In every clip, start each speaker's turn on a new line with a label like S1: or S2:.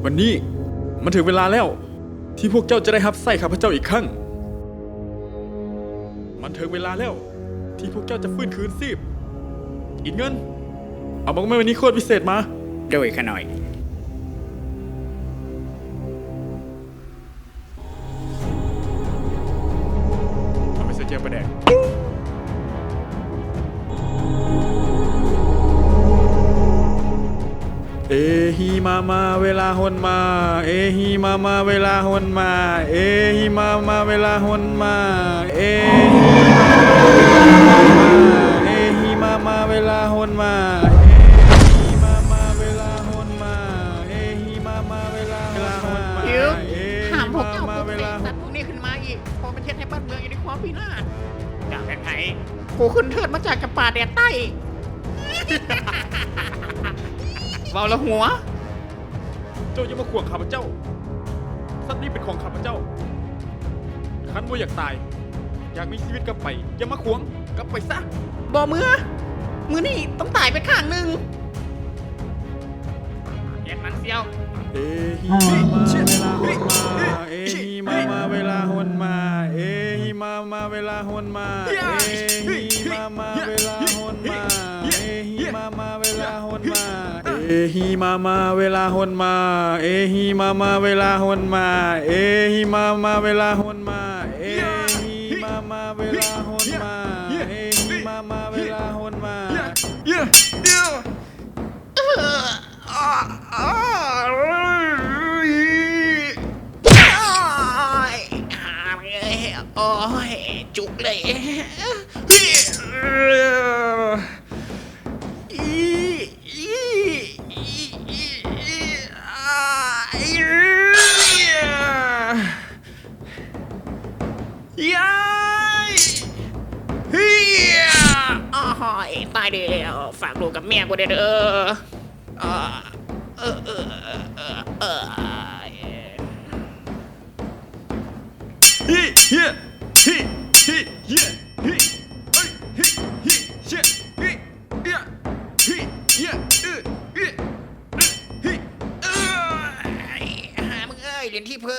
S1: วันนี้มันถึงเวลาแล้วที่พวกเจ้าจะได้รับไส้ข้าพเจ้าอีกครั้งมันถึงเวลาแล้วที่พวกเจ้าจะฟื้นคืนชีพอินเงินเอาบอกแม่วันนี้โคตรพิเศษมา
S2: โดยขน่อย
S1: ทำไมเสียเจียวประแดงเอฮีมาเวลาฮนมาเอฮีมาเวลาฮนมาเอฮีมาเวลาฮนมาเอฮีมาเวลาฮนมาเอฮีมาเวลาฮนมาเอฮีมาเวลาฮนมา
S3: หิวถามพวกเจ้าพวกเสกสัตว์พวกนี้ขึ้นมาอีกพอประเทศให้บ้านเมืองอยู่ในความพินาศ
S2: จากไหน
S3: กูขึ้นเทิดมาจากป่าแดดใต้เบาละหัว
S1: เจ้าอย่ามาขวางข้าพเจ้าสัตว์นี้เป็นของข้าพเจ้าขันบ่อยากตายอยากมีชีวิตกลับไปอย่ามาขวางกลับไปซะ
S3: บ่มือนี่ต้องตายไปข้างหนึ่ง
S2: เย็นมันเซียว
S1: เอฮีมาเวลาฮนมาเอฮีมาเวลาฮนมาเอฮีมาเวลาฮนมาเอฮีมาเวลาฮนมาเอฮีมาเวลาฮนมาเอฮีมาเวลาฮนมาเอฮีมาเวลาฮนมาเอฮีมาเวลาฮนมาเอฮีมาเวลาฮนมา
S3: โอ้ยจุกเลยตายเดียวฝากลูกกับเมียกูเด้อมึงเอ้ยเรียนที่เพ้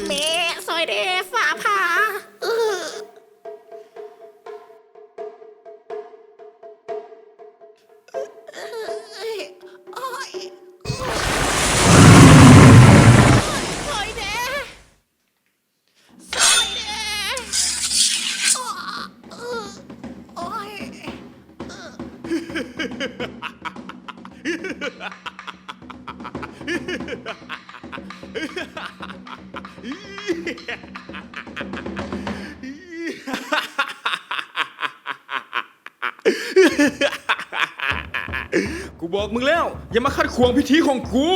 S3: เมซอยเดฝ่าผ่า
S1: กูบอกมึงแล้วอย่ามาขัดขวางพิธีของกู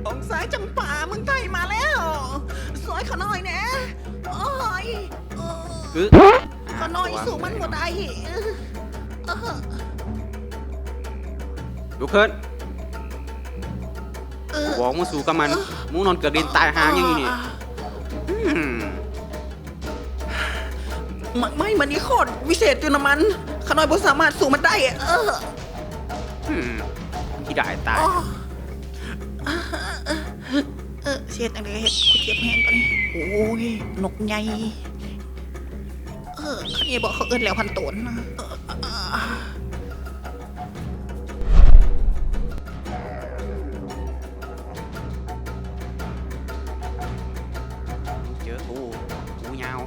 S3: องสายจำป่ามึงไต่มาแล้วสวยขน่อยนะโอ้ยขน่อยสูงมันหมดไอ้
S2: ลุกขึ้นบอกมึงสู้กับมันมึงนอนเกิดดินตายหางอย่างนี้นี่
S3: ไม่มันนี่โคตรวิเศษจุนมันขน่อยบ่สามารถสู้มันได้
S2: ที่ได้ตาย
S3: เสียตังเลยกูเจ็บแห้งตอนนี้โอ้ยนกใหญ่เขาเนี่ยบอกเขาเอิ้นแล้วพันตน
S2: เจอกูยาว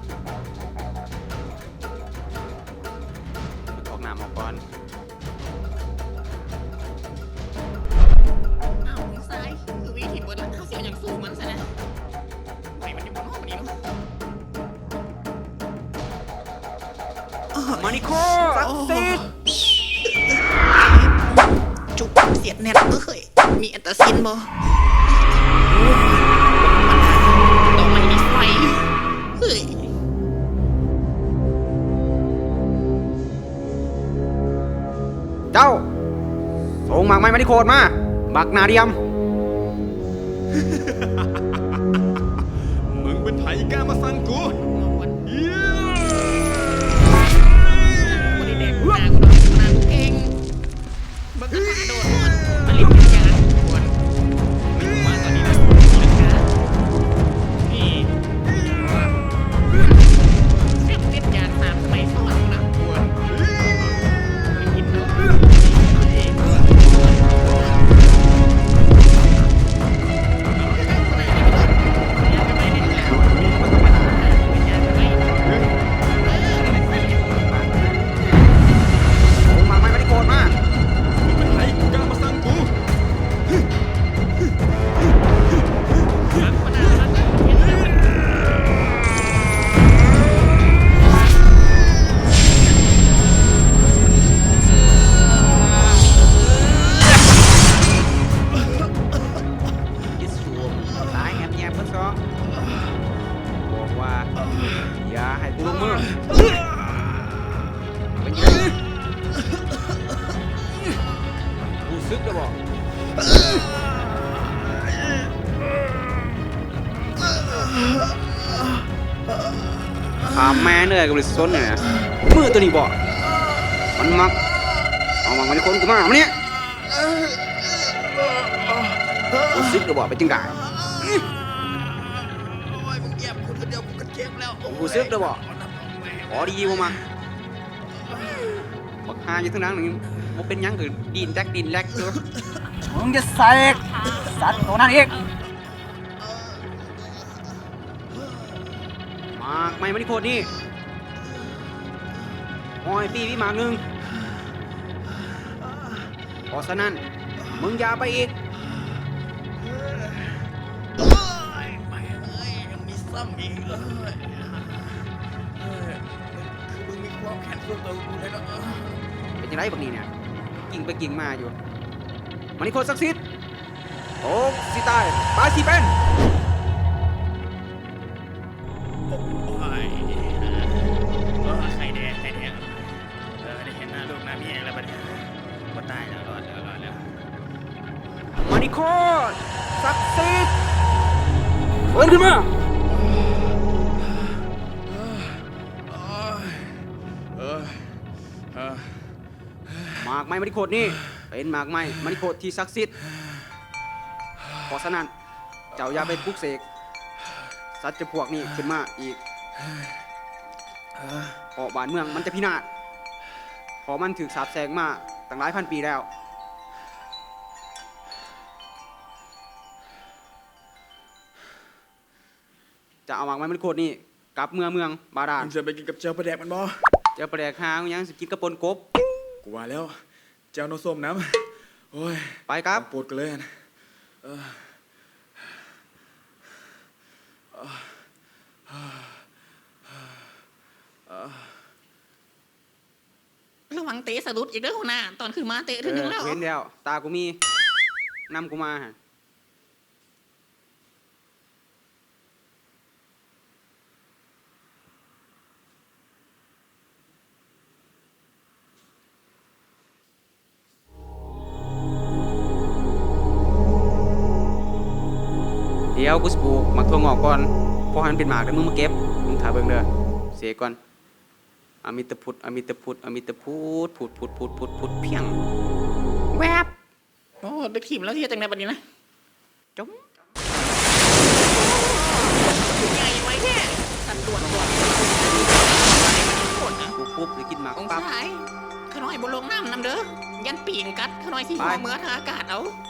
S2: มานิโคศักดิ์สิทธิ์
S3: จุกเสียดแน่นเอ้ยมีอันตรสินบ่ต้องไม่มีไฟเฮ้ย
S2: เจ้าส่งหมากไม้มานิโคมาบักนาเดียม
S1: มึงเป็นไผกล้ามาสั่งกู
S3: กูได้แดกหน้ากูหน้ากูเก่งมึงก็กระโดดมาลิ้นเป็นยางกวนมาตอนนี้นะนี่เสียบเต็มยาง3 สมัยซ้อนนะกวนไม่กินเนาะ
S2: ส่งหมากไม้มานิโคมา
S1: มึงเป็นไผกล้ามาสั่งกู
S2: ยิสูมตายแอบแยบเพิ่นก็บอกว่าอย่าให้กูลงมือไปยิงกูซึกจะบอกถามแม่เหนื่อยกับบริษัทเนี่ยนะมือตัวนี้บอกมันมักเอามาในคนกูมาเนี่ยกูซึกจะบอกไปจึงได้
S3: มึงเหยียบกูเดียวกูก็เจ็บแล้ว
S2: กูซึกจะบอกขอดีๆบ่มาบักฮาอยู่ทั้งนั้นนี่มันเป็นหยังคือดินแจ๊กดินแลกเถอะ
S4: มึงจะเสกสัตว์ตัวนั้นอีก
S2: หมากไม่มาที่โคตรนี่โอ้ยปีพี่หมากหนึ่งเพราะฉะนั้นมึงอย่าไปอีก
S3: ยังมีซ้ำอีกเลยคือมึงมีความแค้นส่วนตัวกูเลยนะ
S2: เป็นยังไงบักนี้เนี่ยกิ่งไปกิ่งมาอยู่มาที่โคตรศักดิ์สิทธิ์โอ้สิตายตายสิเป็น
S3: ไข่แดงได้เห็นหน้าลูกหน้าเมียแล้วบัดนี้ก็ตายแล้วรอดแล้ว
S2: มาที่โคตรศักดิ์สิทธิ์เอิ้นขึ้นมาหมากไม้มาที่โคตรนี่เป็นหมากไม้มาที่โคตรที่ศักดิ์สิทธิ์เพราะฉะนั้นเจ้าอย่าไปปลุกเสกสัตว์จะพวกนี้ขึ้นมาอีกเพราะบ้านเมืองมันจะพินาศเพราะมันถูกสาปแช่งมาตั้งหลายพันปีแล้ว จะเอาหมากไม้มันโคตรนี่กลับเมืองบาดาล
S1: มึงจะไปกินกับเจ้าประแดกมันบ่
S2: เจ้าประแดกหางยังสิกินกระปนกบ
S1: กูว่าแล้ว เจ้าโนส้มน้ำโอ้ย
S2: ไปครับ
S1: ปวดกันเลยนะ
S3: ระวังเตะสะดุดอีกเด้อหัวหน้าตอนขึ้นมาเตะถึงแล้ว
S2: เห็นแล้ว ตากูมีนำกูมาฮะเดี๋ยวกูสปลูกหมักถั่วงอกก่อนพอหันเป็นหมากแล้วมึงมาเก็บมึงถ่ายเบิ่งเด้อเสียก่อนอมิตรพุทธอมิตรพุทธอมิตรพุทธพุทธเพียงแวบ
S3: โอ้ได้ทีมแล้วที่จะแต่งในบัดนี้นะ
S2: จม
S3: ใหญ่ไว้แค่สันด่วนโคตรนะ
S2: ปุ๊บหรือกินหมาก
S3: อง
S2: ปั๊บ
S3: ศายขน้อยบนลงน้ำนำเด้อยันปีงกัดขน้อยที่หัวเมื่อทางอากาศเอา
S2: ไ